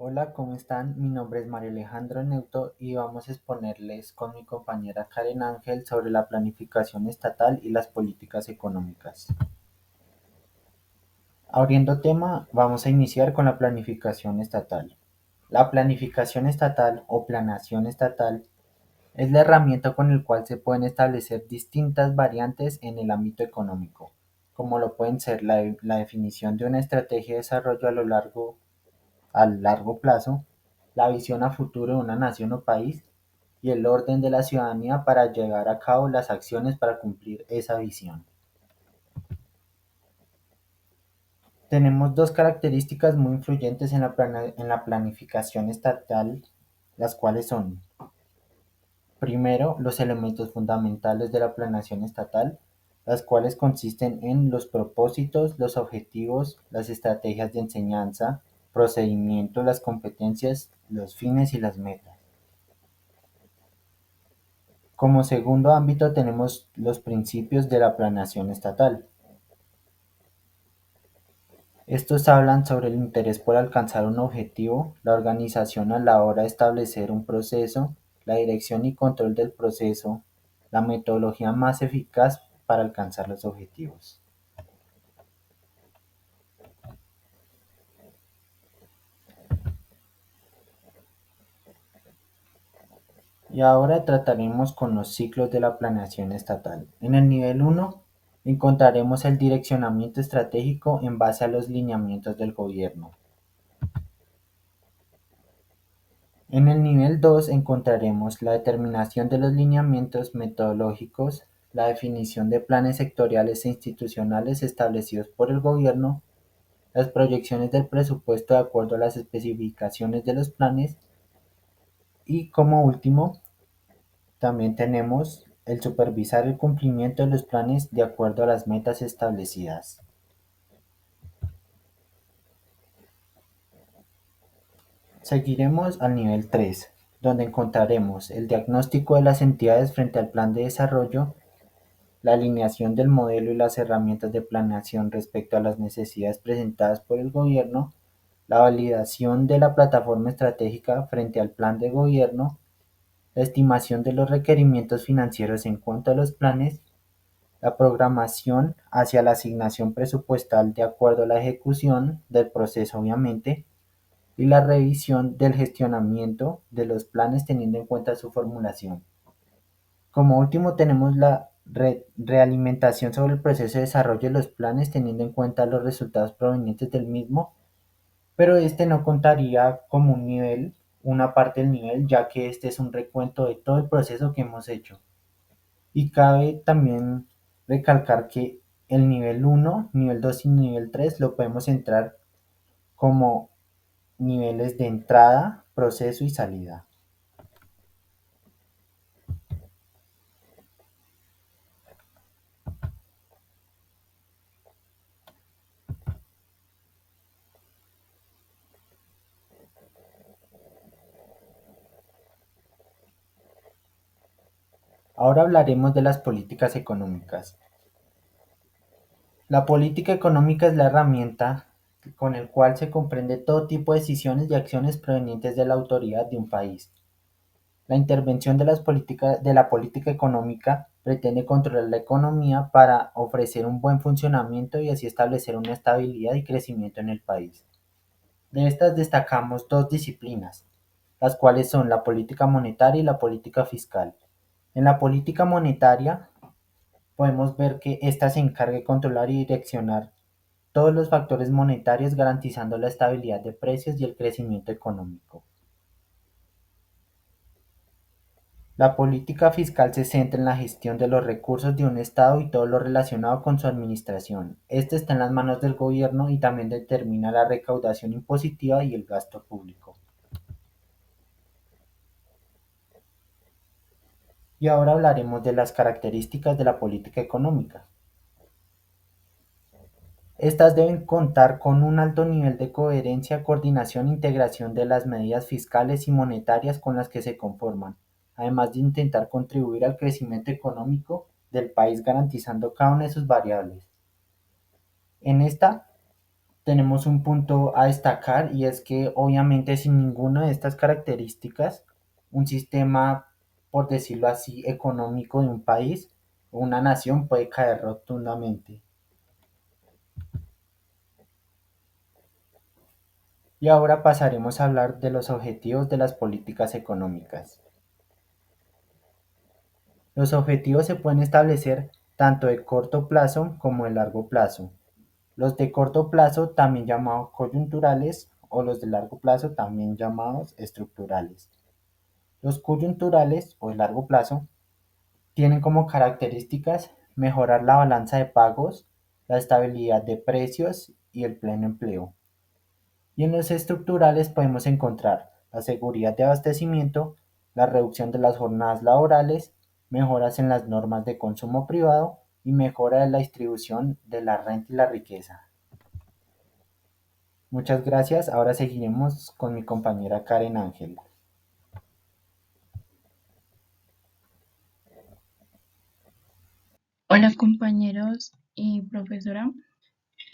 Hola, ¿cómo están? Mi nombre es Mario Alejandro Neuto y vamos a exponerles con mi compañera Karen Ángel sobre la planificación estatal y las políticas económicas. Abriendo tema, vamos a iniciar con la planificación estatal. La planificación estatal o planeación estatal es la herramienta con la cual se pueden establecer distintas variantes en el ámbito económico, como lo pueden ser la definición de una estrategia de desarrollo a largo plazo, la visión a futuro de una nación o país y el orden de la ciudadanía para llevar a cabo las acciones para cumplir esa visión. Tenemos dos características muy influyentes en la planificación estatal, las cuales son, primero, los elementos fundamentales de la planeación estatal, las cuales consisten en los propósitos, los objetivos, las estrategias de enseñanza, procedimientos, las competencias, los fines y las metas. Como segundo ámbito tenemos los principios de la planeación estatal. Estos hablan sobre el interés por alcanzar un objetivo, la organización a la hora de establecer un proceso, la dirección y control del proceso, la metodología más eficaz para alcanzar los objetivos. Y ahora trataremos con los ciclos de la planeación estatal. En el nivel uno encontraremos el direccionamiento estratégico en base a los lineamientos del gobierno. En el nivel 2 encontraremos la determinación de los lineamientos metodológicos, la definición de planes sectoriales e institucionales establecidos por el gobierno, las proyecciones del presupuesto de acuerdo a las especificaciones de los planes y como último también tenemos el supervisar el cumplimiento de los planes de acuerdo a las metas establecidas. Seguiremos al nivel 3, donde encontraremos el diagnóstico de las entidades frente al plan de desarrollo, la alineación del modelo y las herramientas de planeación respecto a las necesidades presentadas por el Gobierno, la validación de la plataforma estratégica frente al plan de gobierno, la estimación de los requerimientos financieros en cuanto a los planes, la programación hacia la asignación presupuestal de acuerdo a la ejecución del proceso obviamente, y la revisión del gestionamiento de los planes teniendo en cuenta su formulación. Como último tenemos la realimentación sobre el proceso de desarrollo de los planes teniendo en cuenta los resultados provenientes del mismo, pero este no contaría como un nivel, una parte del nivel, ya que este es un recuento de todo el proceso que hemos hecho. Y cabe también recalcar que el nivel uno, nivel 2 y nivel 3 lo podemos entrar como niveles de entrada, proceso y salida. Ahora hablaremos de las políticas económicas. La política económica es la herramienta con el cual se comprende todo tipo de decisiones y acciones provenientes de la autoridad de un país. La intervención de la política económica pretende controlar la economía para ofrecer un buen funcionamiento y así establecer una estabilidad y crecimiento en el país. De estas destacamos dos disciplinas, las cuales son la política monetaria y la política fiscal. En la política monetaria podemos ver que ésta se encarga de controlar y direccionar todos los factores monetarios garantizando la estabilidad de precios y el crecimiento económico. La política fiscal se centra en la gestión de los recursos de un Estado y todo lo relacionado con su administración. Este está en las manos del gobierno y también determina la recaudación impositiva y el gasto público. Y ahora hablaremos de las características de la política económica. Estas deben contar con un alto nivel de coherencia, coordinación e integración de las medidas fiscales y monetarias con las que se conforman, además de intentar contribuir al crecimiento económico del país garantizando cada una de sus variables. En esta tenemos un punto a destacar y es que obviamente sin ninguna de estas características, un sistema, por decirlo así, económico de un país o una nación puede caer rotundamente. Y ahora pasaremos a hablar de los objetivos de las políticas económicas. Los objetivos se pueden establecer tanto de corto plazo como de largo plazo. Los de corto plazo, también llamados coyunturales, o los de largo plazo, también llamados estructurales. Los coyunturales o de largo plazo tienen como características mejorar la balanza de pagos, la estabilidad de precios y el pleno empleo. Y en los estructurales podemos encontrar la seguridad de abastecimiento, la reducción de las jornadas laborales, mejoras en las normas de consumo privado y mejora de la distribución de la renta y la riqueza. Muchas gracias. Ahora seguiremos con mi compañera Karen Ángel. Hola compañeros y profesora.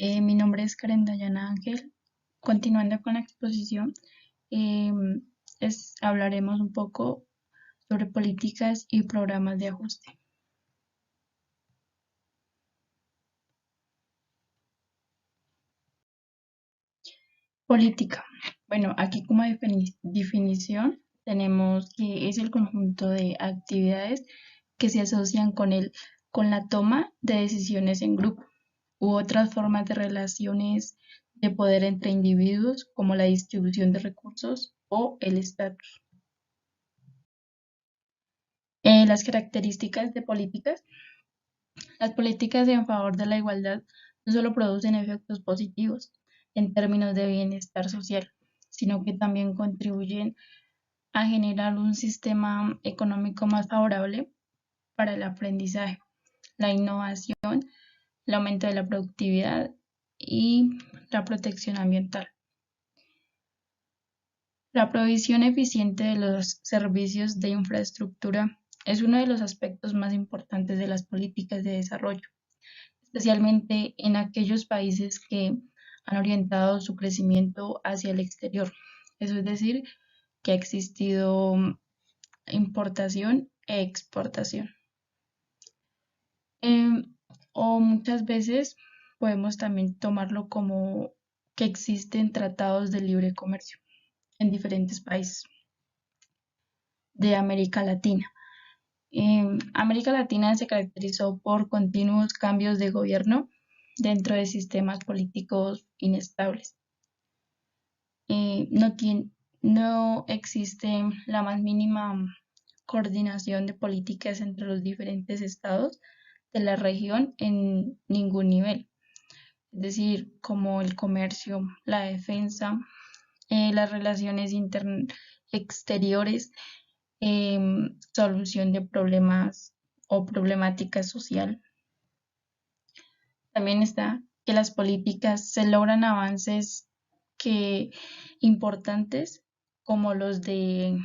Mi nombre es Karen Dayana Ángel. Continuando con la exposición, em, hablaremos un poco sobre políticas y programas de ajuste. Política. Bueno, aquí como definición tenemos que es el conjunto de actividades que se asocian con la toma de decisiones en grupo u otras formas de relaciones de poder entre individuos, como la distribución de recursos o el estatus. Las características de políticas. Las políticas en favor de la igualdad no solo producen efectos positivos en términos de bienestar social, sino que también contribuyen a generar un sistema económico más favorable para el aprendizaje, la innovación, el aumento de la productividad y la protección ambiental. La provisión eficiente de los servicios de infraestructura es uno de los aspectos más importantes de las políticas de desarrollo, especialmente en aquellos países que han orientado su crecimiento hacia el exterior. Eso es decir, que ha existido importación e exportación. Em, o muchas veces podemos también tomarlo como que existen tratados de libre comercio en diferentes países de América Latina. América Latina se caracterizó por continuos cambios de gobierno dentro de sistemas políticos inestables. No, no existe la más mínima coordinación de políticas entre los diferentes estados de la región en ningún nivel, es decir, como el comercio, la defensa, las relaciones exteriores, solución de problemas o problemática social. También está que las políticas se logran avances que importantes como los de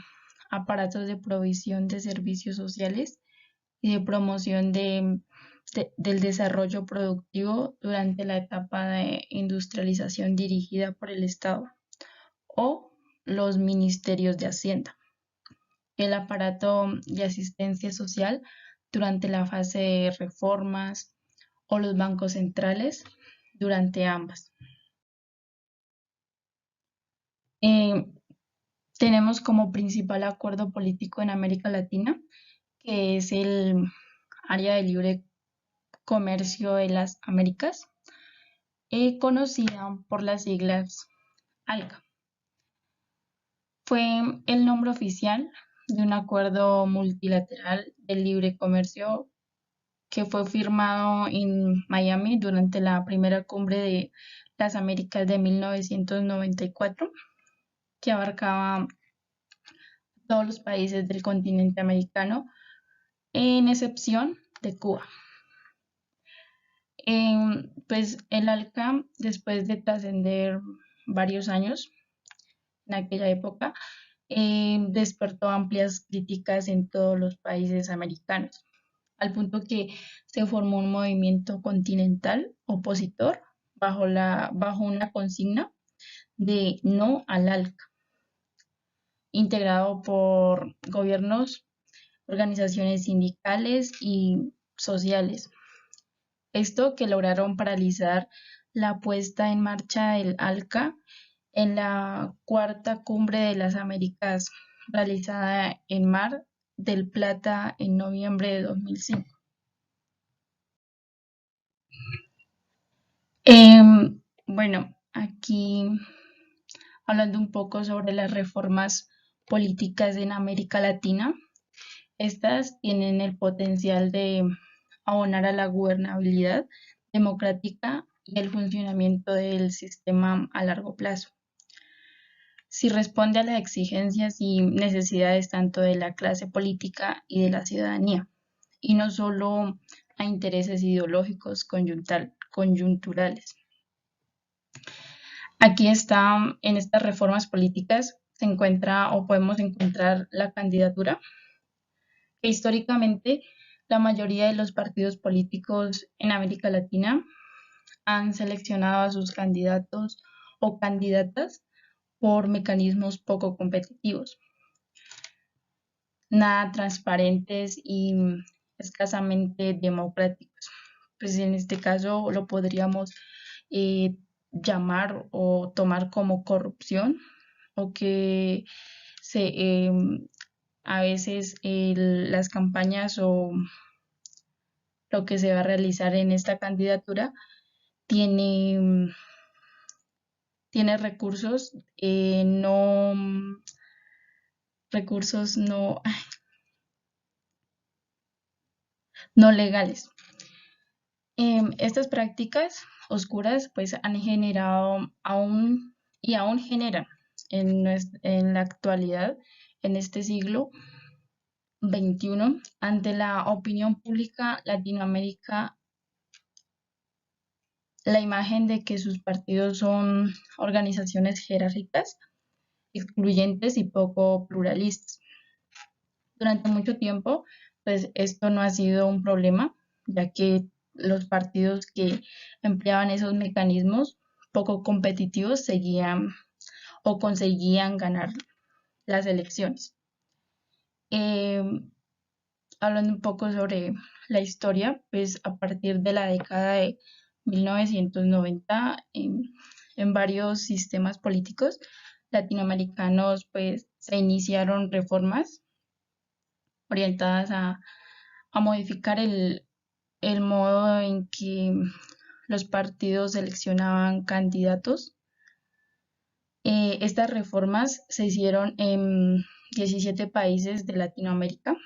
aparatos de provisión de servicios sociales y de promoción del desarrollo productivo durante la etapa de industrialización dirigida por el Estado o los ministerios de Hacienda, el aparato de asistencia social durante la fase de reformas o los bancos centrales durante ambas. Eh, Tenemos como principal acuerdo político en América Latina, que es el Área de Libre Comercio de las Américas, conocida por las siglas ALCA. Fue el nombre oficial de un acuerdo multilateral de libre comercio que fue firmado en Miami durante la primera cumbre de las Américas de 1994, que abarcaba todos los países del continente americano, en excepción de Cuba. Pues el ALCA, después de trascender varios años en aquella época, despertó amplias críticas en todos los países americanos, al punto que se formó un movimiento continental opositor bajo una consigna de no al ALCA, integrado por gobiernos, organizaciones sindicales y sociales. Esto que lograron paralizar la puesta en marcha del ALCA en la cuarta cumbre de las Américas realizada en Mar del Plata en noviembre de 2005. Bueno, aquí hablando un poco sobre las reformas políticas en América Latina, estas tienen el potencial de abonar a la gobernabilidad democrática y el funcionamiento del sistema a largo plazo. Si responde a las exigencias y necesidades tanto de la clase política y de la ciudadanía, y no solo a intereses ideológicos coyunturales. Aquí está, en estas reformas políticas, se encuentra o podemos encontrar la candidatura, que históricamente la mayoría de los partidos políticos en América Latina han seleccionado a sus candidatos o candidatas por mecanismos poco competitivos, nada transparentes y escasamente democráticos. Pues en este caso lo podríamos eh, llamar o tomar como corrupción o que se, a veces las campañas o lo que se va a realizar en esta candidatura tiene, tiene recursos, recursos no legales. Estas prácticas oscuras pues han generado aún generan en la actualidad, en este siglo XXI, ante la opinión pública Latinoamérica, la imagen de que sus partidos son organizaciones jerárquicas, excluyentes y poco pluralistas. Durante mucho tiempo, pues esto no ha sido un problema, ya que los partidos que empleaban esos mecanismos poco competitivos seguían o conseguían ganar las elecciones. Eh, Hablando un poco sobre la historia, pues a partir de la década de 1990, en varios sistemas políticos latinoamericanos, pues se iniciaron reformas orientadas a modificar el modo en que los partidos seleccionaban candidatos. Estas reformas se hicieron en 17 países de Latinoamérica,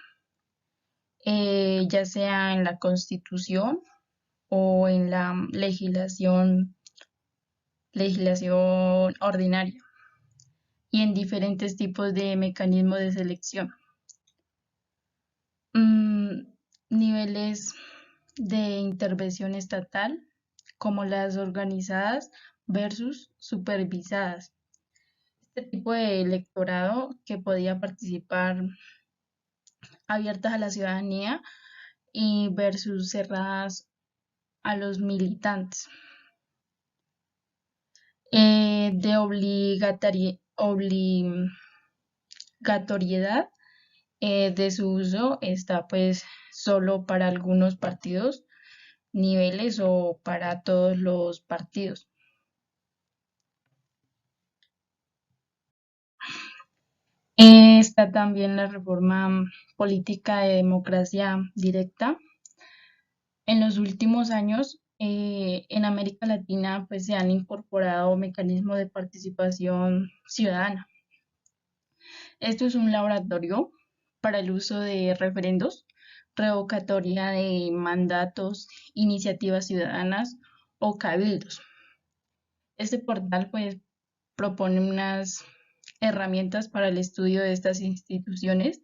ya sea en la Constitución o en la legislación ordinaria y en diferentes tipos de mecanismos de selección. Niveles de intervención estatal como las organizadas versus supervisadas. Este tipo de electorado que podía participar abiertas a la ciudadanía y versus cerradas a los militantes. De obligatoriedad de su uso está pues solo para algunos partidos, niveles o para todos los partidos. Está también la reforma política de democracia directa. En los últimos años, en América Latina, pues se han incorporado mecanismos de participación ciudadana. Esto es un laboratorio para el uso de referendos, revocatoria de mandatos, iniciativas ciudadanas o cabildos. Este portal pues propone unas herramientas para el estudio de estas instituciones.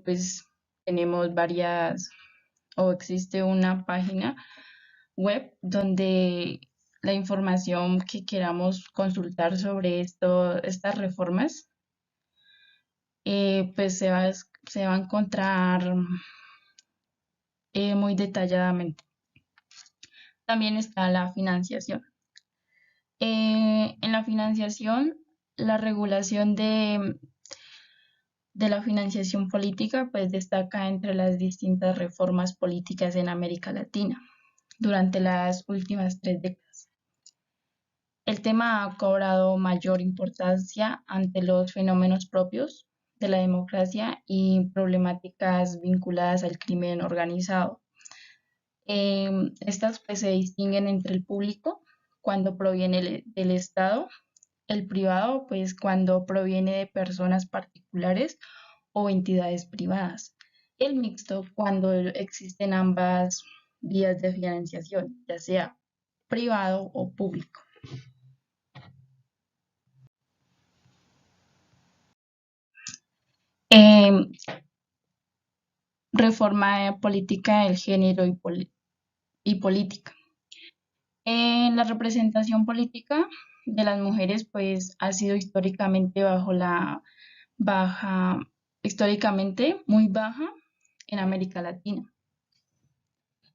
Pues tenemos varias o existe una página web donde la información que queramos consultar sobre estas reformas pues se va a encontrar muy detalladamente. También está la financiación. En la financiación, la regulación de la financiación política pues destaca entre las distintas reformas políticas en América Latina durante las últimas 3 décadas. El tema ha cobrado mayor importancia ante los fenómenos propios de la democracia y problemáticas vinculadas al crimen organizado. Estas pues, se distinguen entre el público cuando proviene del Estado, el privado pues cuando proviene de personas particulares o entidades privadas, el mixto cuando existen ambas vías de financiación, ya sea privado o público. Eh, Reforma política del género y política. En la representación política de las mujeres, pues ha sido baja, históricamente muy baja en América Latina.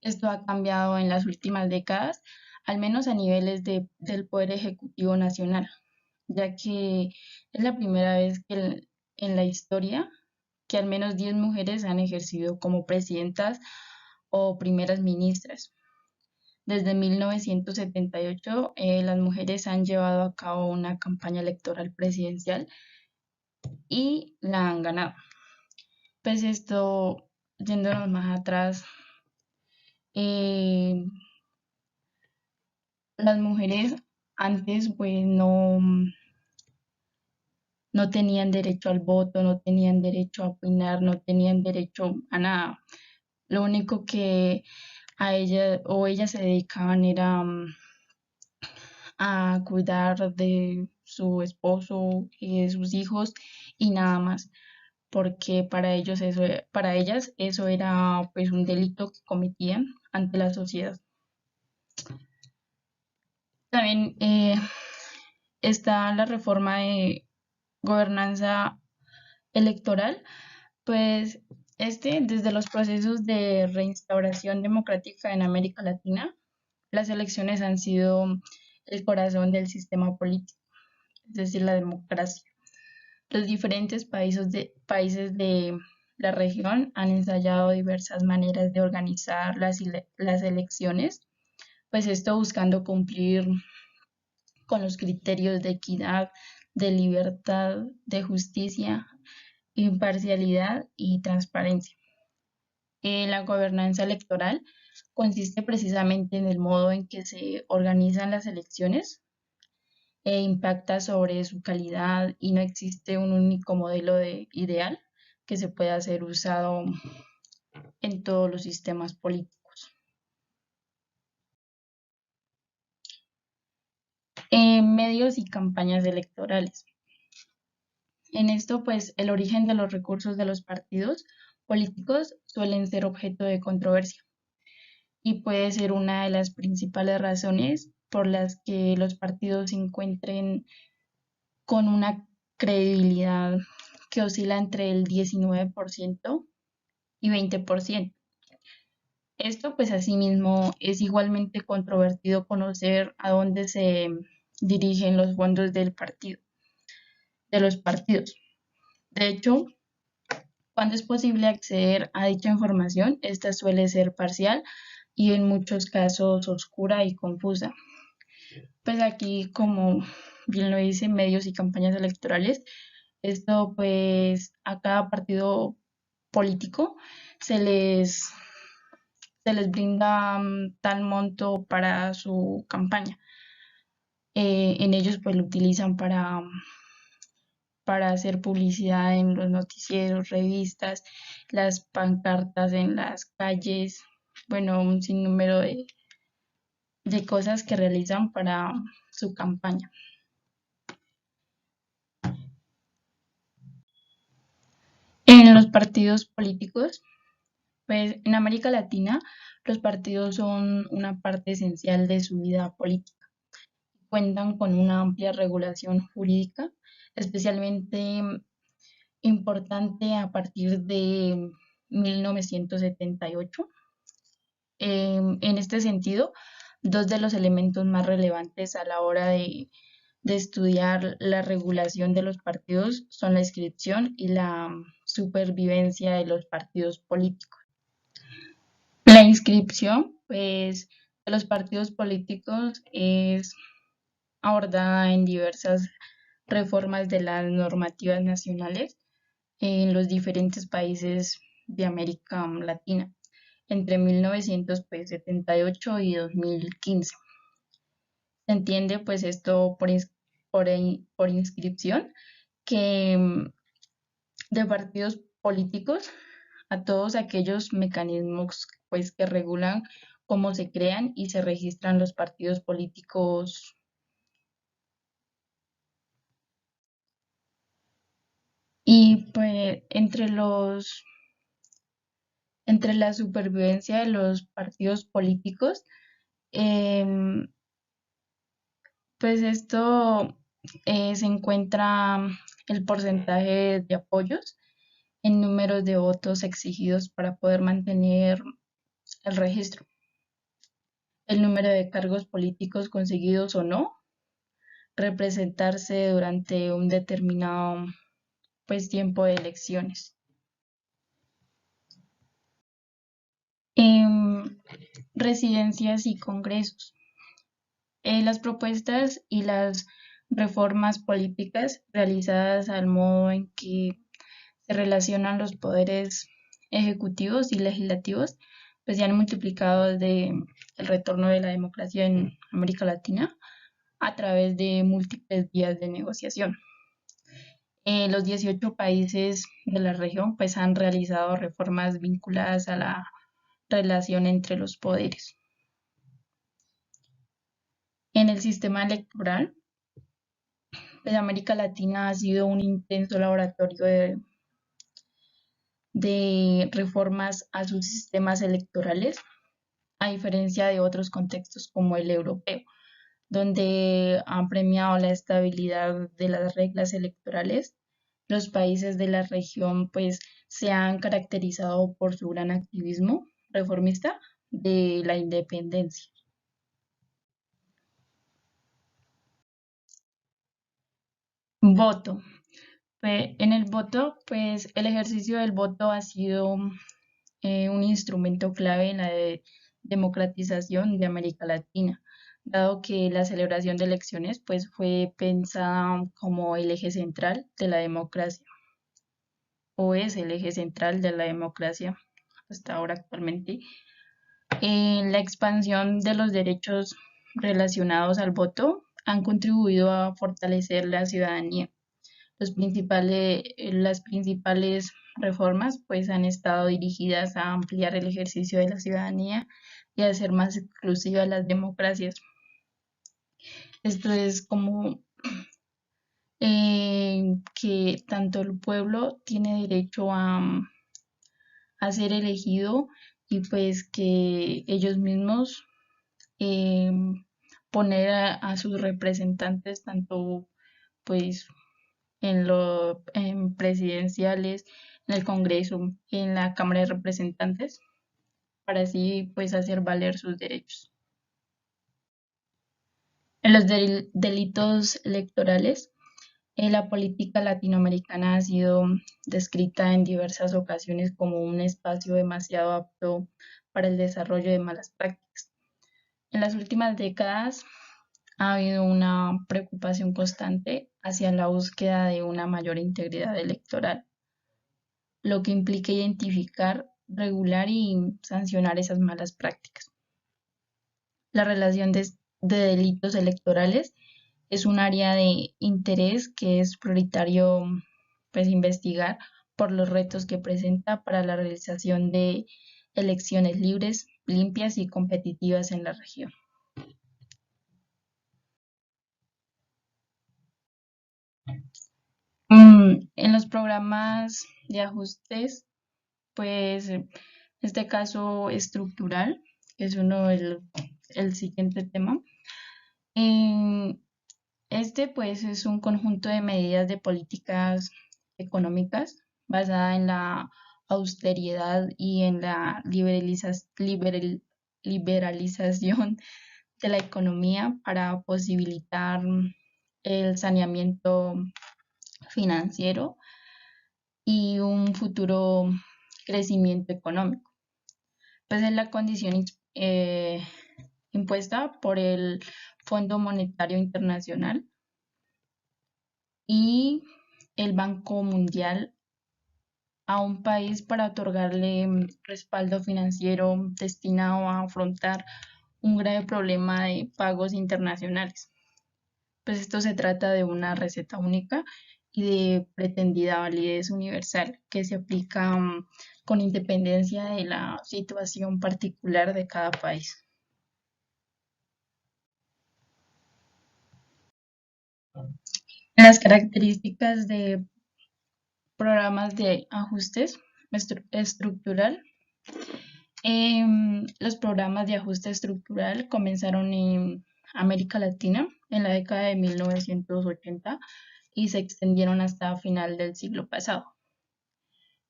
Esto ha cambiado en las últimas décadas, al menos a niveles del Poder Ejecutivo Nacional, ya que es la primera vez que en la historia que al menos 10 mujeres han ejercido como presidentas o primeras ministras. Desde 1978, las mujeres han llevado a cabo una campaña electoral presidencial y la han ganado. Pues esto, yéndonos más atrás, eh, las mujeres antes pues no tenían derecho al voto, no tenían derecho a opinar, no tenían derecho a nada. Lo único que a ella o ellas se dedicaban era a cuidar de su esposo y de sus hijos y nada más, porque para ellas eso era pues un delito que cometían ante la sociedad. También está la reforma de gobernanza electoral, pues desde los procesos de reinstauración democrática en América Latina, las elecciones han sido el corazón del sistema político, es decir, la democracia. Los diferentes países de la región han ensayado diversas maneras de organizar las elecciones, pues esto buscando cumplir con los criterios de equidad, de libertad, de justicia, imparcialidad y transparencia. La gobernanza electoral consiste precisamente en el modo en que se organizan las elecciones e impacta sobre su calidad y no existe un único modelo ideal que se pueda ser usado en todos los sistemas políticos. Medios y campañas electorales. En esto, pues, el origen de los recursos de los partidos políticos suelen ser objeto de controversia y puede ser una de las principales razones por las que los partidos se encuentren con una credibilidad que oscila entre el 19% y 20%. Esto, pues, asimismo, es igualmente controvertido conocer a dónde se dirigen los fondos de los partidos. De hecho, cuando es posible acceder a dicha información, esta suele ser parcial y en muchos casos oscura y confusa. Pues aquí, como bien lo dicen medios y campañas electorales, esto pues a cada partido político se les, se les brinda tal monto para su campaña. En ellos pues lo utilizan para hacer publicidad en los noticieros, revistas, las pancartas en las calles, bueno, un sinnúmero de cosas que realizan para su campaña. En los partidos políticos, pues en América Latina los partidos son una parte esencial de su vida política. Cuentan con una amplia regulación jurídica, especialmente importante a partir de 1978. En este sentido, dos de los elementos más relevantes a la hora de estudiar la regulación de los partidos son la inscripción y la supervivencia de los partidos políticos. La inscripción, pues, de los partidos políticos es abordada en diversas reformas de las normativas nacionales en los diferentes países de América Latina entre 1978 y 2015. Se entiende pues esto por inscripción que de partidos políticos a todos aquellos mecanismos pues que regulan cómo se crean y se registran los partidos políticos. Y pues entre la supervivencia de los partidos políticos, em, pues esto se encuentra el porcentaje de apoyos en números de votos exigidos para poder mantener el registro, el número de cargos políticos conseguidos o no, representarse durante un determinado pues tiempo de elecciones. Em, Residencias y congresos. Las propuestas y las reformas políticas realizadas al modo en que se relacionan los poderes ejecutivos y legislativos, pues ya han multiplicado desde el retorno de la democracia en América Latina a través de múltiples vías de negociación. Los 18 países de la región pues han realizado reformas vinculadas a la relación entre los poderes. En el sistema electoral, pues América Latina ha sido un intenso laboratorio de reformas a sus sistemas electorales, a diferencia de otros contextos como el europeo, donde han premiado la estabilidad de las reglas electorales. Los países de la región pues se han caracterizado por su gran activismo reformista de la independencia. Voto. En el voto, pues el ejercicio del voto ha sido un instrumento clave en la democratización de América Latina, dado que la celebración de elecciones pues, fue pensada como el eje central de la democracia, o es el eje central de la democracia hasta ahora actualmente. La expansión de los derechos relacionados al voto han contribuido a fortalecer la ciudadanía. Las principales reformas pues han estado dirigidas a ampliar el ejercicio de la ciudadanía y a hacer más exclusivas las democracias. Esto es como que tanto el pueblo tiene derecho a ser elegido y pues que ellos mismos eh, poner a sus representantes tanto pues en presidenciales, en el Congreso, en la Cámara de Representantes, para así pues hacer valer sus derechos. En los delitos electorales, la política latinoamericana ha sido descrita en diversas ocasiones como un espacio demasiado apto para el desarrollo de malas prácticas. En las últimas décadas ha habido una preocupación constante hacia la búsqueda de una mayor integridad electoral, lo que implica identificar, regular y sancionar esas malas prácticas. La relación de delitos electorales es un área de interés que es prioritario pues, investigar por los retos que presenta para la realización de elecciones libres, limpias y competitivas en la región. En los programas de ajustes, pues en este caso estructural, que es el siguiente tema. Este pues es un conjunto de medidas de políticas económicas basada en la austeridad y en la liberalización de la economía para posibilitar el saneamiento financiero y un futuro crecimiento económico. Pues es la condición impuesta por el Fondo Monetario Internacional y el Banco Mundial a un país para otorgarle respaldo financiero destinado a afrontar un grave problema de pagos internacionales. Pues esto se trata de una receta única y de pretendida validez universal que se aplica con independencia de la situación particular de cada país. Las características de programas de ajustes estructural. Los programas de ajuste estructural comenzaron en América Latina en la década de 1980 y se extendieron hasta final del siglo pasado.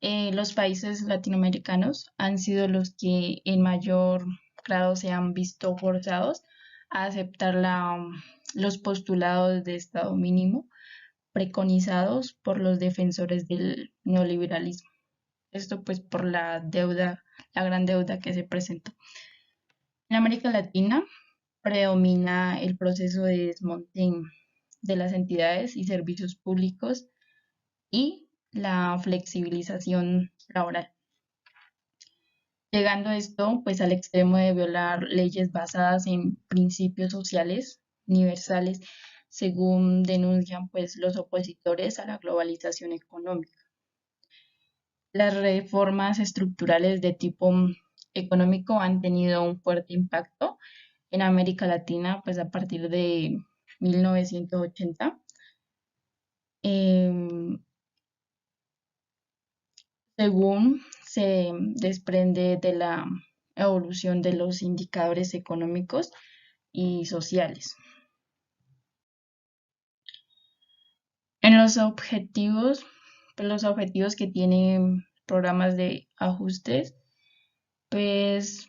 Los países latinoamericanos han sido los que en mayor grado se han visto forzados a aceptar los postulados de Estado mínimo preconizados por los defensores del neoliberalismo. Esto pues por la deuda, la gran deuda que se presentó. En América Latina predomina el proceso de desmonte de las entidades y servicios públicos y la flexibilización laboral, llegando esto pues al extremo de violar leyes basadas en principios sociales universales, según denuncian pues los opositores a la globalización económica. Las reformas estructurales de tipo económico han tenido un fuerte impacto en América Latina pues a partir de 1980. Em, según se desprende de la evolución de los indicadores económicos y sociales. En los objetivos que tienen programas de ajustes, pues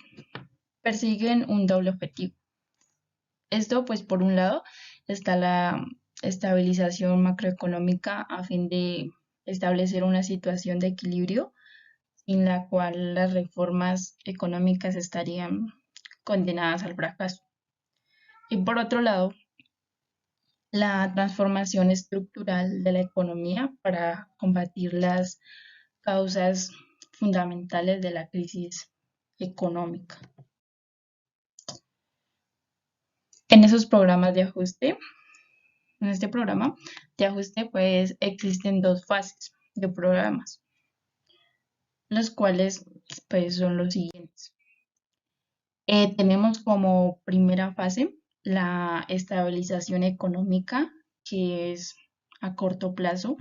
persiguen un doble objetivo. Esto, pues por un lado, está la estabilización macroeconómica a fin de establecer una situación de equilibrio en la cual las reformas económicas estarían condenadas al fracaso. Y por otro lado, la transformación estructural de la economía para combatir las causas fundamentales de la crisis económica. En esos programas de ajuste, en este programa de ajuste, pues existen dos fases de programas, los cuales pues son los siguientes. Tenemos como primera fase la estabilización económica, que es a corto plazo,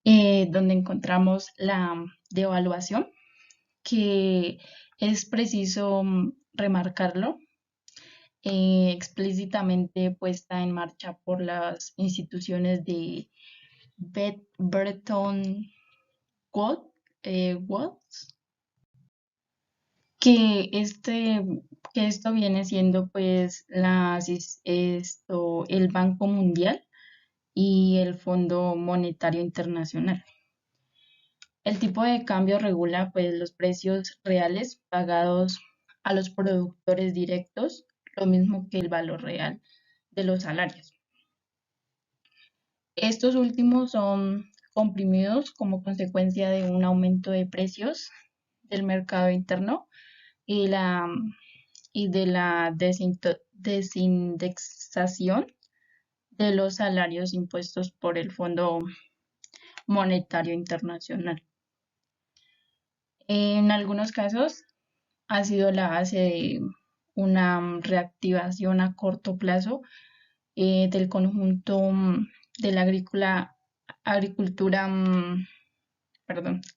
donde encontramos la devaluación, que es preciso remarcarlo, explícitamente puesta en marcha por las instituciones de Bretton Woods, que esto viene siendo pues el Banco Mundial y el Fondo Monetario Internacional. El tipo de cambio regula pues los precios reales pagados a los productores directos, lo mismo que el valor real de los salarios. Estos últimos son comprimidos como consecuencia de un aumento de precios del mercado interno y de la desindexación de los salarios impuestos por el Fondo Monetario Internacional. En algunos casos ha sido la base de una reactivación a corto plazo del conjunto de la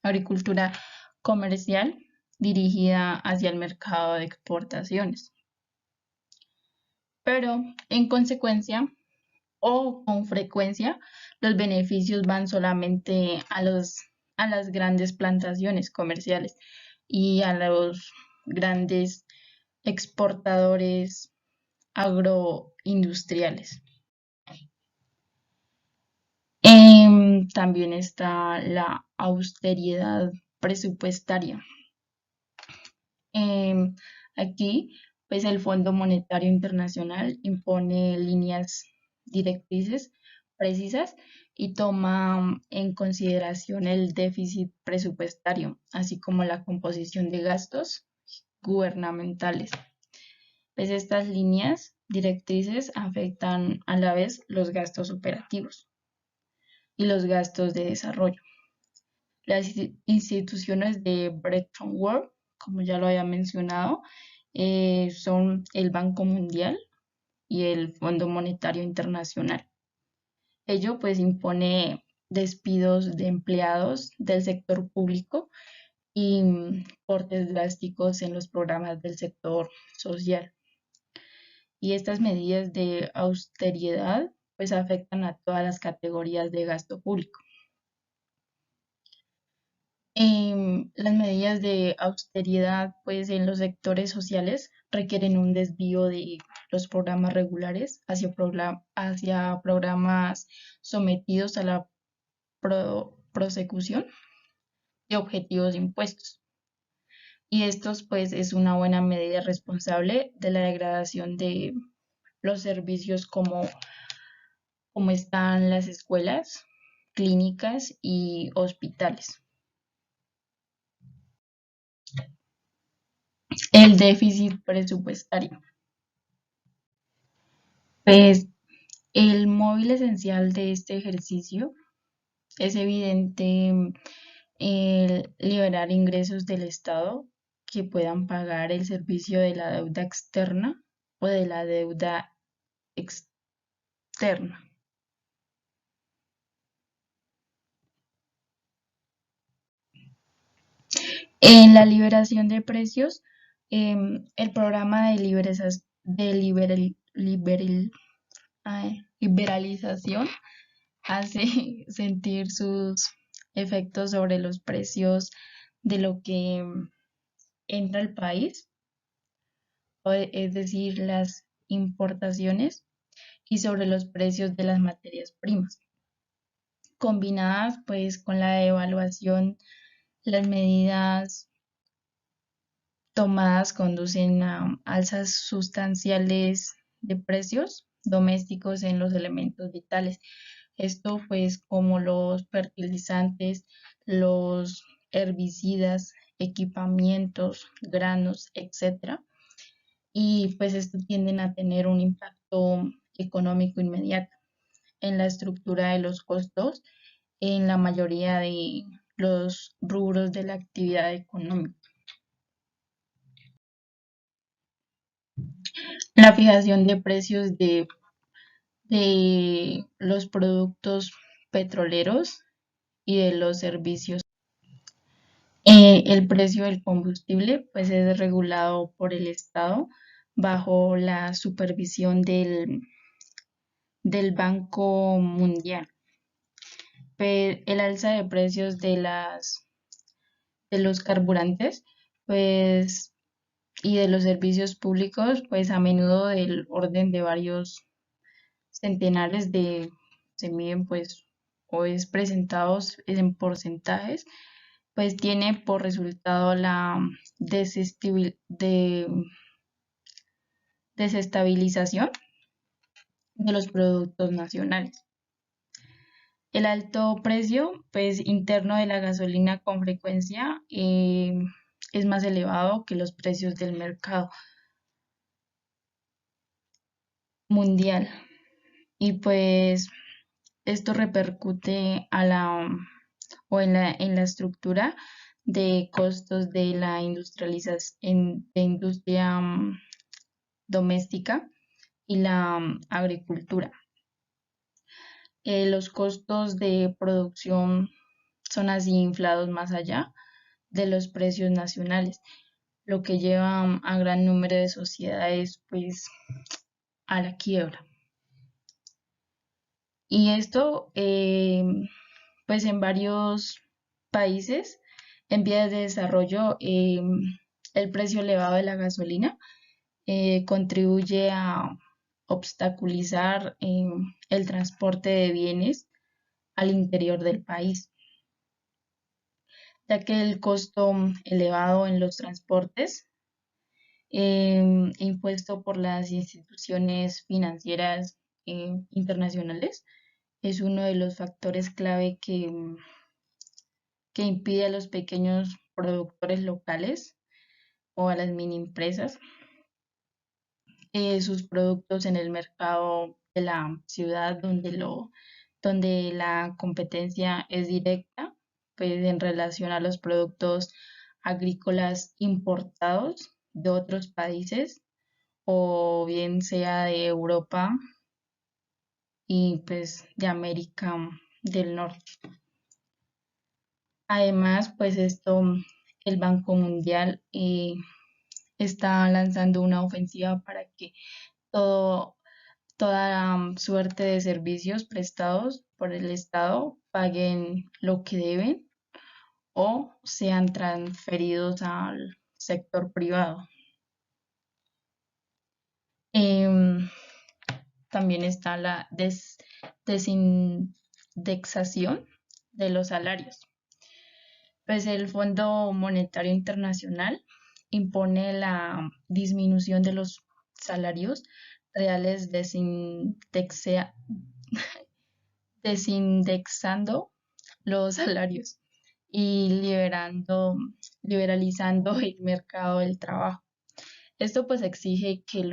agricultura comercial dirigida hacia el mercado de exportaciones. Pero en consecuencia o con frecuencia, los beneficios van solamente a las grandes plantaciones comerciales y a los grandes exportadores agroindustriales. También está la austeridad presupuestaria. Em, Aquí, pues el Fondo Monetario Internacional impone líneas directrices precisas y toma en consideración el déficit presupuestario, así como la composición de gastos gubernamentales. Pues estas líneas directrices afectan a la vez los gastos operativos y los gastos de desarrollo. Las instituciones de Bretton Woods, como ya lo había mencionado, son el Banco Mundial y el Fondo Monetario Internacional. Ello pues impone despidos de empleados del sector público y cortes drásticos en los programas del sector social. Y estas medidas de austeridad pues afectan a todas las categorías de gasto público. Las medidas de austeridad pues en los sectores sociales requieren un desvío de los programas regulares hacia programas sometidos a la prosecución de objetivos impuestos. Y estos pues es una buena medida responsable de la degradación de los servicios como están las escuelas, clínicas y hospitales. El déficit presupuestario. Pues el móvil esencial de este ejercicio es evidente el liberar ingresos del Estado que puedan pagar el servicio de la deuda externa o de la deuda externa. En la liberación de precios, el programa de, liberalización hace sentir sus efectos sobre los precios de lo que entra al país, es decir, las importaciones, y sobre los precios de las materias primas. Combinadas pues con la devaluación, las medidas tomadas conducen a alzas sustanciales de precios domésticos en los elementos vitales. Esto pues como los fertilizantes, los herbicidas, equipamientos, granos, etcétera. Y pues esto tienden a tener un impacto económico inmediato en la estructura de los costos en la mayoría de los rubros de la actividad económica. La fijación de precios de los productos petroleros y de los servicios. El precio del combustible pues es regulado por el Estado bajo la supervisión del Banco Mundial. El alza de precios de los carburantes pues y de los servicios públicos pues a menudo del orden de varios centenares se miden pues o es presentados en porcentajes, pues tiene por resultado la desestabilización de los productos nacionales. El alto precio pues interno de la gasolina con frecuencia es más elevado que los precios del mercado mundial, y pues esto repercute en la estructura de costos de la de industria doméstica y la agricultura. Los costos de producción son así inflados más allá de los precios nacionales, lo que lleva a gran número de sociedades pues a la quiebra. Y esto pues en varios países en vías de desarrollo, el precio elevado de la gasolina contribuye a obstaculizar el transporte de bienes al interior del país, ya que el costo elevado en los transportes impuesto por las instituciones financieras internacionales es uno de los factores clave que impide a los pequeños productores locales o a las mini empresas sus productos en el mercado de la ciudad donde la competencia es directa, pues en relación a los productos agrícolas importados de otros países o bien sea de Europa y pues de América del Norte. Además, pues el Banco Mundial está lanzando una ofensiva para que todo, toda suerte de servicios prestados por el Estado paguen lo que deben o sean transferidos al sector privado. Em, También está la desindexación de los salarios. Pues el Fondo Monetario Internacional impone la disminución de los salarios reales desindexando los salarios y liberalizando el mercado del trabajo. Esto pues exige que en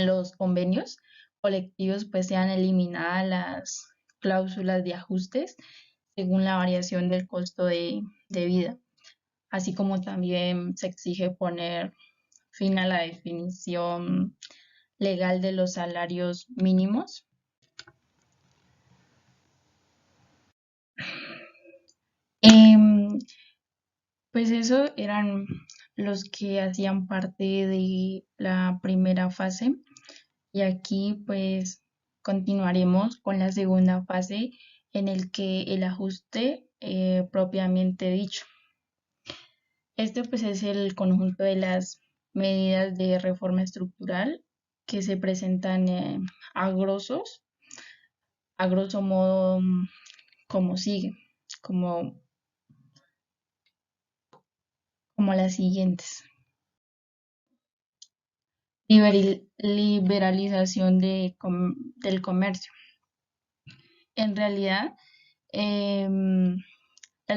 los convenios colectivos pues sean eliminadas las cláusulas de ajustes según la variación del costo de vida, así como también se exige poner fin a la definición legal de los salarios mínimos. Em, pues eso eran los que hacían parte de la primera fase y aquí pues continuaremos con la segunda fase en el que el ajuste propiamente dicho. Este pues es el conjunto de las medidas de reforma estructural que se presentan a grosso modo como sigue, como, como las siguientes. Liberalización del comercio. En realidad, em, la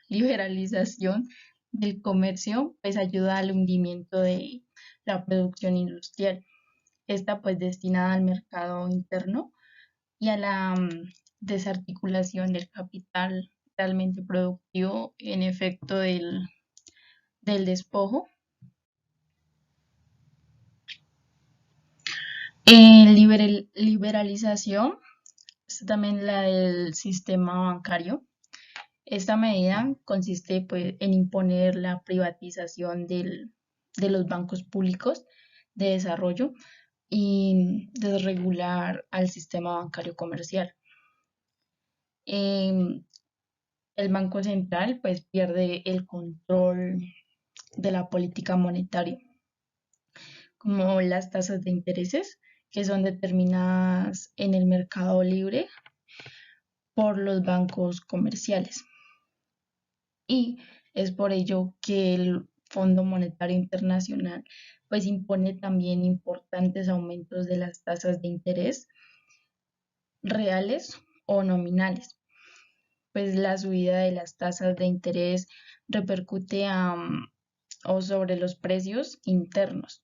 liberalización del comercio pues ayuda al hundimiento de la producción industrial. Esta pues destinada al mercado interno y a la desarticulación del capital realmente productivo en efecto del despojo. Liberalización es también la del sistema bancario. Esta medida consiste pues, en imponer la privatización de los bancos públicos de desarrollo y desregular al sistema bancario comercial. Em, el Banco Central pues pierde el control de la política monetaria, como las tasas de intereses que son determinadas en el mercado libre por los bancos comerciales. Y es por ello que el Fondo Monetario Internacional pues impone también importantes aumentos de las tasas de interés reales o nominales. Pues la subida de las tasas de interés repercute o sobre los precios internos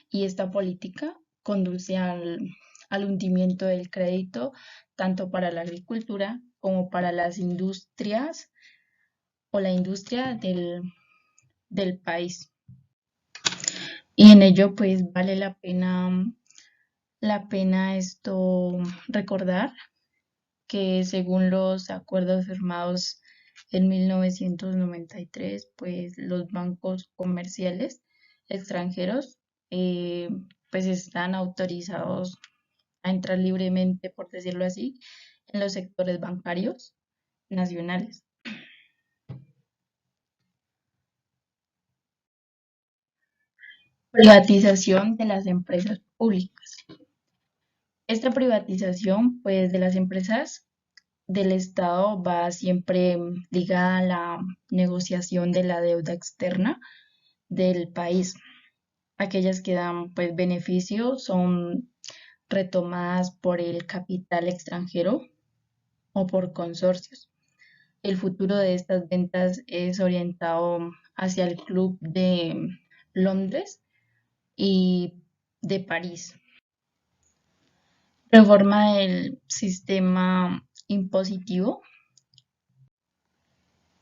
y esta política conduce al hundimiento del crédito tanto para la agricultura como para las industrias o la industria del país. Y en ello pues vale la pena recordar que según los acuerdos firmados en 1993, pues los bancos comerciales extranjeros eh, pues están autorizados a entrar libremente, por decirlo así, en los sectores bancarios nacionales. Privatización de las empresas públicas. Esta privatización, pues, de las empresas del Estado va siempre ligada a la negociación de la deuda externa del país. Aquellas que dan, pues, beneficios son retomadas por el capital extranjero o por consorcios. El futuro de estas ventas es orientado hacia el Club de Londres y de París. Reforma del sistema impositivo.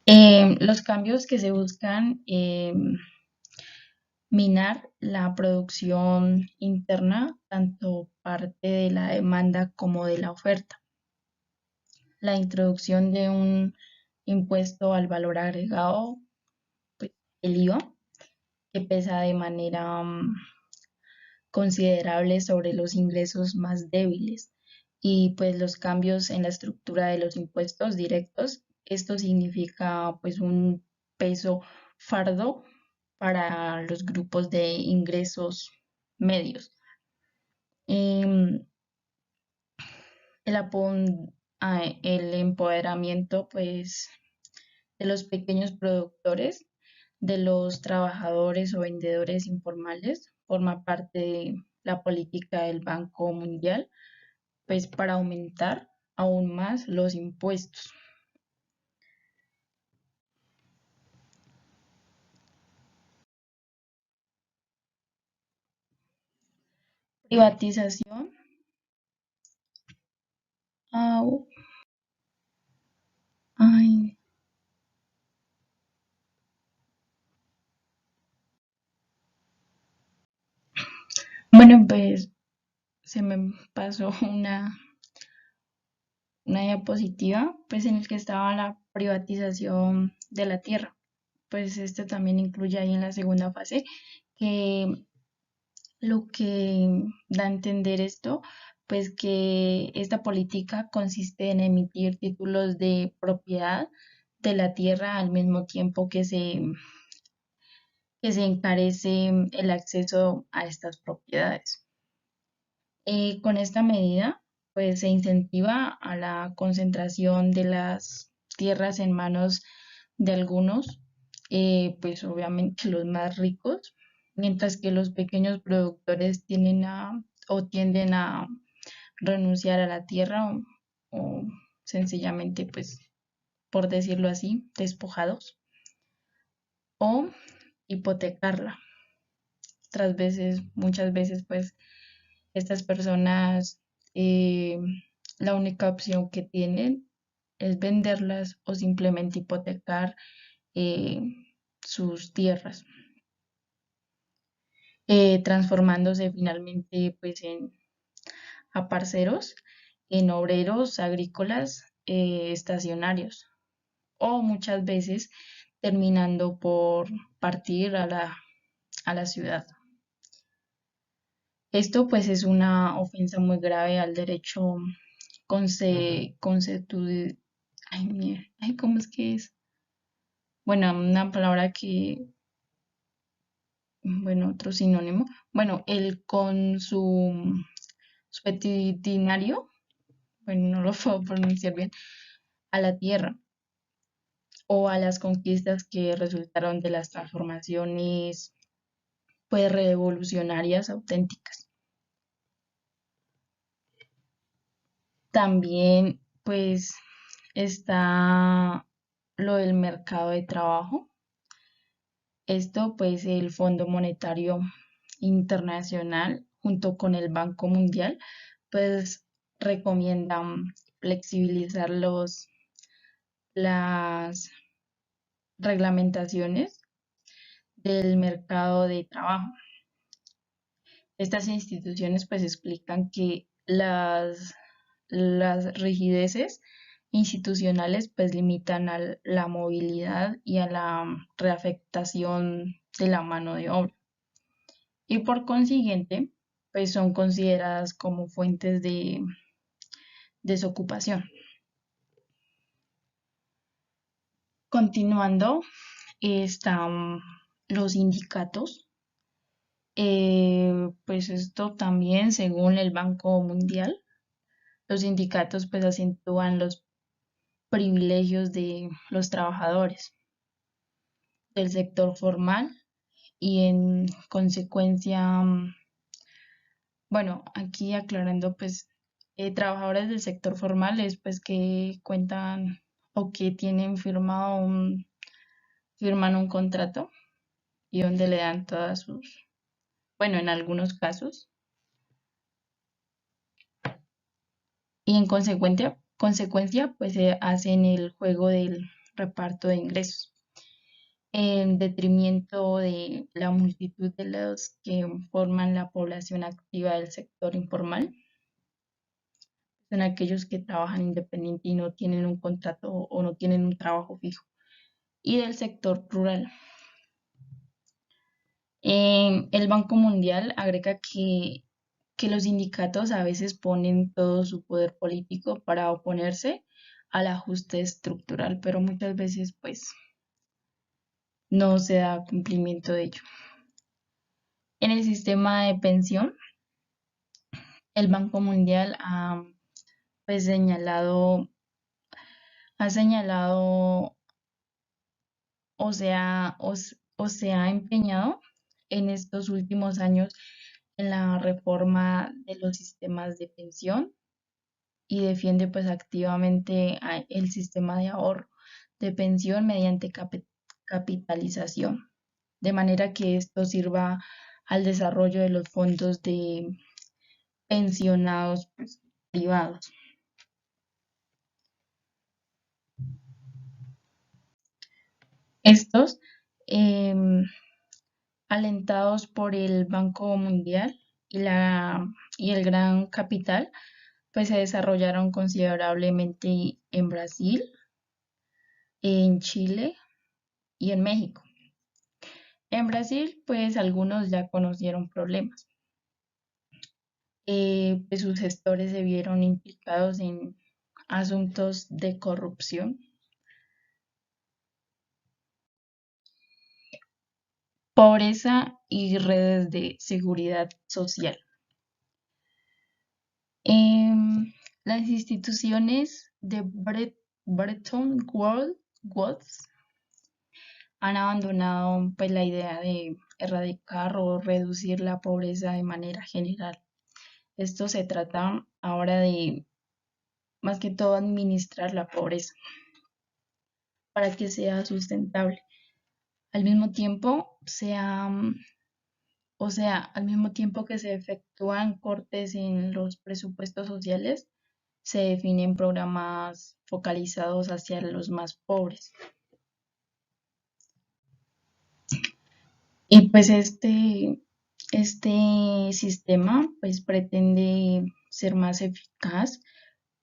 Los cambios que se buscan minar la producción interna, tanto parte de la demanda como de la oferta. La introducción de un impuesto al valor agregado, pues, el IVA, que pesa de manera considerable sobre los ingresos más débiles y pues los cambios en la estructura de los impuestos directos. Esto significa pues un peso fardo para los grupos de ingresos medios. Em, el, el empoderamiento pues de los pequeños productores, de los trabajadores o vendedores informales, forma parte de la política del Banco Mundial, pues para aumentar aún más los impuestos. Privatización. Au, ay, bueno, pues se me pasó una diapositiva, pues en el que estaba la privatización de la tierra. Pues esto también incluye ahí en la segunda fase que lo que da a entender esto, pues que esta política consiste en emitir títulos de propiedad de la tierra al mismo tiempo que se encarece el acceso a estas propiedades. Con esta medida, pues se incentiva a la concentración de las tierras en manos de algunos, pues obviamente los más ricos, mientras que los pequeños productores tienden a renunciar a la tierra o sencillamente, pues por decirlo así, despojados o hipotecarla. Muchas veces, pues estas personas, eh, la única opción que tienen es venderlas o simplemente hipotecar eh, sus tierras, transformándose finalmente pues en aparceros, en obreros agrícolas estacionarios o muchas veces terminando por partir a la ciudad. Esto pues es una ofensa muy grave al derecho concetu- ay, ¿cómo es que es? Bueno, una palabra que, bueno, otro sinónimo. Bueno, el consuetudinario, bueno, no lo puedo pronunciar bien, a la tierra o a las conquistas que resultaron de las transformaciones, pues, revolucionarias auténticas. También, pues, está lo del mercado de trabajo. Esto, pues, el Fondo Monetario Internacional, junto con el Banco Mundial, pues, recomiendan flexibilizar las reglamentaciones del mercado de trabajo. Estas instituciones, pues, explican que las rigideces institucionales pues limitan a la movilidad y a la reafectación de la mano de obra y por consiguiente pues son consideradas como fuentes de desocupación. Continuando, están los sindicatos. Pues esto también, según el Banco Mundial, los sindicatos pues acentúan los privilegios de los trabajadores del sector formal y en consecuencia, bueno, aquí aclarando pues trabajadores del sector formal es pues que cuentan o que tienen firman un contrato y donde le dan todas sus, bueno, en algunos casos, y en consecuencia pues se hacen el juego del reparto de ingresos en detrimento de la multitud de los que forman la población activa del sector informal. Son aquellos que trabajan independiente y no tienen un contrato o no tienen un trabajo fijo. Y del sector rural. El Banco Mundial agrega que los sindicatos a veces ponen todo su poder político para oponerse al ajuste estructural, pero muchas veces pues no se da cumplimiento de ello. En el sistema de pensión, el Banco Mundial pues ha señalado o se ha empeñado en estos últimos años en la reforma de los sistemas de pensión y defiende pues activamente el sistema de ahorro de pensión mediante capitalización, de manera que esto sirva al desarrollo de los fondos de pensionados pues, privados. Estos, em, alentados por el Banco Mundial y el Gran Capital, pues se desarrollaron considerablemente en Brasil, en Chile y en México. En Brasil, pues algunos ya conocieron problemas. Pues sus gestores se vieron implicados en asuntos de corrupción, pobreza y redes de seguridad social. Em, las instituciones de Bretton Woods han abandonado pues, la idea de erradicar o reducir la pobreza de manera general. Esto se trata ahora de, más que todo, administrar la pobreza para que sea sustentable. Al mismo tiempo, al mismo tiempo que se efectúan cortes en los presupuestos sociales, se definen programas focalizados hacia los más pobres. Y pues este sistema pues pretende ser más eficaz,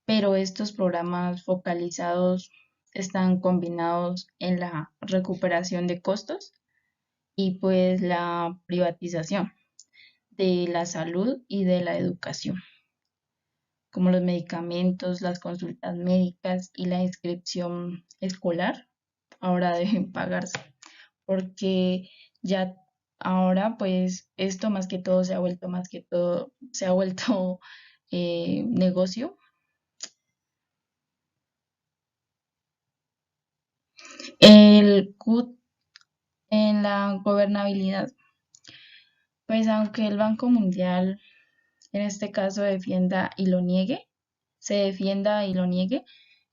pero estos programas focalizados están combinados en la recuperación de costos y pues la privatización de la salud y de la educación, como los medicamentos, las consultas médicas y la inscripción escolar, ahora deben pagarse, porque ya ahora pues esto más que todo se ha vuelto negocio. El CUT en la gobernabilidad, pues aunque el Banco Mundial en este caso se defienda y lo niegue,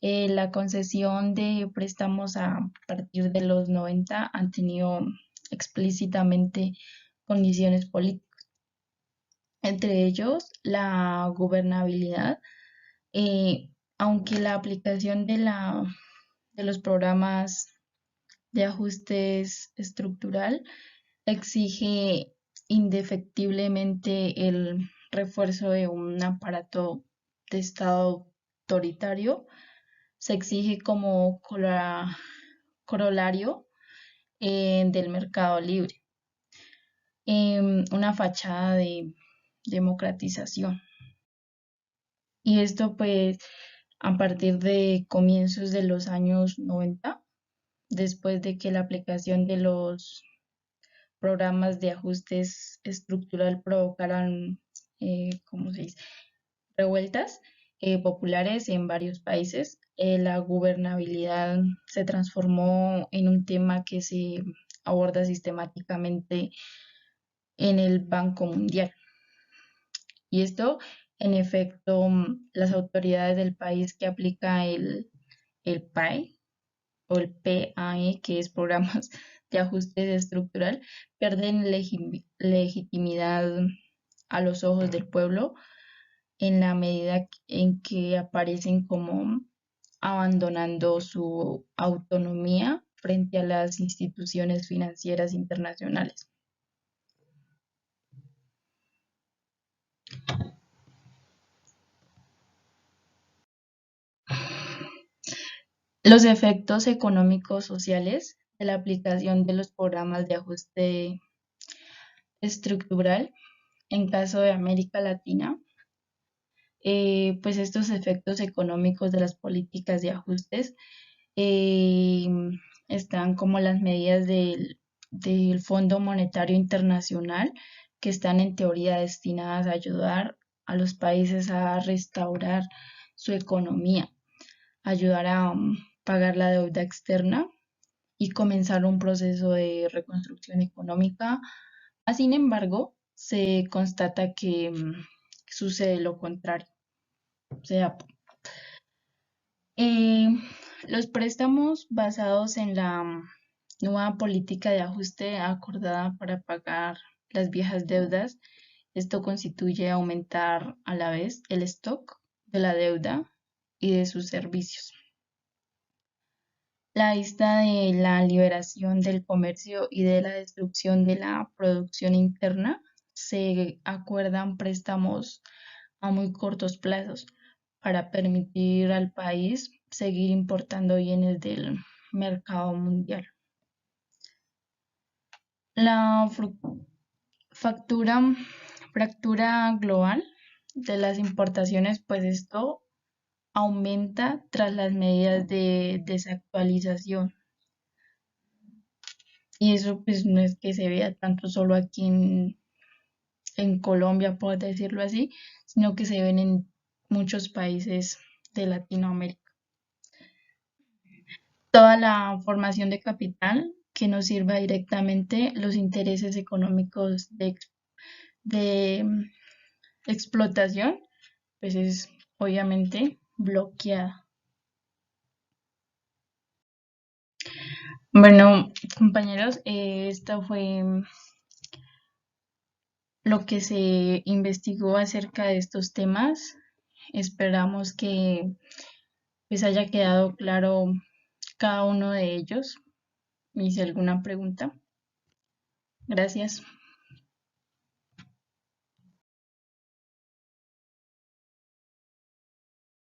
la concesión de préstamos a partir de los 90 han tenido explícitamente condiciones políticas, entre ellos la gobernabilidad, aunque la aplicación de los programas de ajustes estructural exige indefectiblemente el refuerzo de un aparato de Estado autoritario, se exige como corolario del mercado libre, una fachada de democratización. Y esto pues a partir de comienzos de los años 90, después de que la aplicación de los programas de ajustes estructural provocaran, ¿cómo se dice?, revueltas populares en varios países. La gobernabilidad se transformó en un tema que se aborda sistemáticamente en el Banco Mundial. Y esto, en efecto, las autoridades del país que aplica el PAE o el PAE, que es Programas de Ajuste Estructural, pierden legitimidad a los ojos del pueblo en la medida en que aparecen como abandonando su autonomía frente a las instituciones financieras internacionales. Los efectos económicos sociales de la aplicación de los programas de ajuste estructural en caso de América Latina, pues estos efectos económicos de las políticas de ajustes eh, están como las medidas del Fondo Monetario Internacional, que están en teoría destinadas a ayudar a los países a restaurar su economía, ayudar a pagar la deuda externa y comenzar un proceso de reconstrucción económica. Sin embargo, se constata que sucede lo contrario. O sea, eh, los préstamos basados en la nueva política de ajuste acordada para pagar las viejas deudas, esto constituye aumentar a la vez el stock de la deuda y de sus servicios. La vista de la liberación del comercio y de la destrucción de la producción interna, se acuerdan préstamos a muy cortos plazos para permitir al país seguir importando bienes del mercado mundial. La fractura global de las importaciones, pues esto aumenta tras las medidas de desactualización. Y eso pues no es que se vea tanto solo aquí en Colombia, por decirlo así, sino que se ven en muchos países de Latinoamérica. Toda la formación de capital que nos sirva directamente los intereses económicos de explotación, pues es obviamente bloqueada. Bueno, compañeros, esto fue lo que se investigó acerca de estos temas. Esperamos que les haya quedado claro cada uno de ellos. ¿Me hice alguna pregunta? Gracias.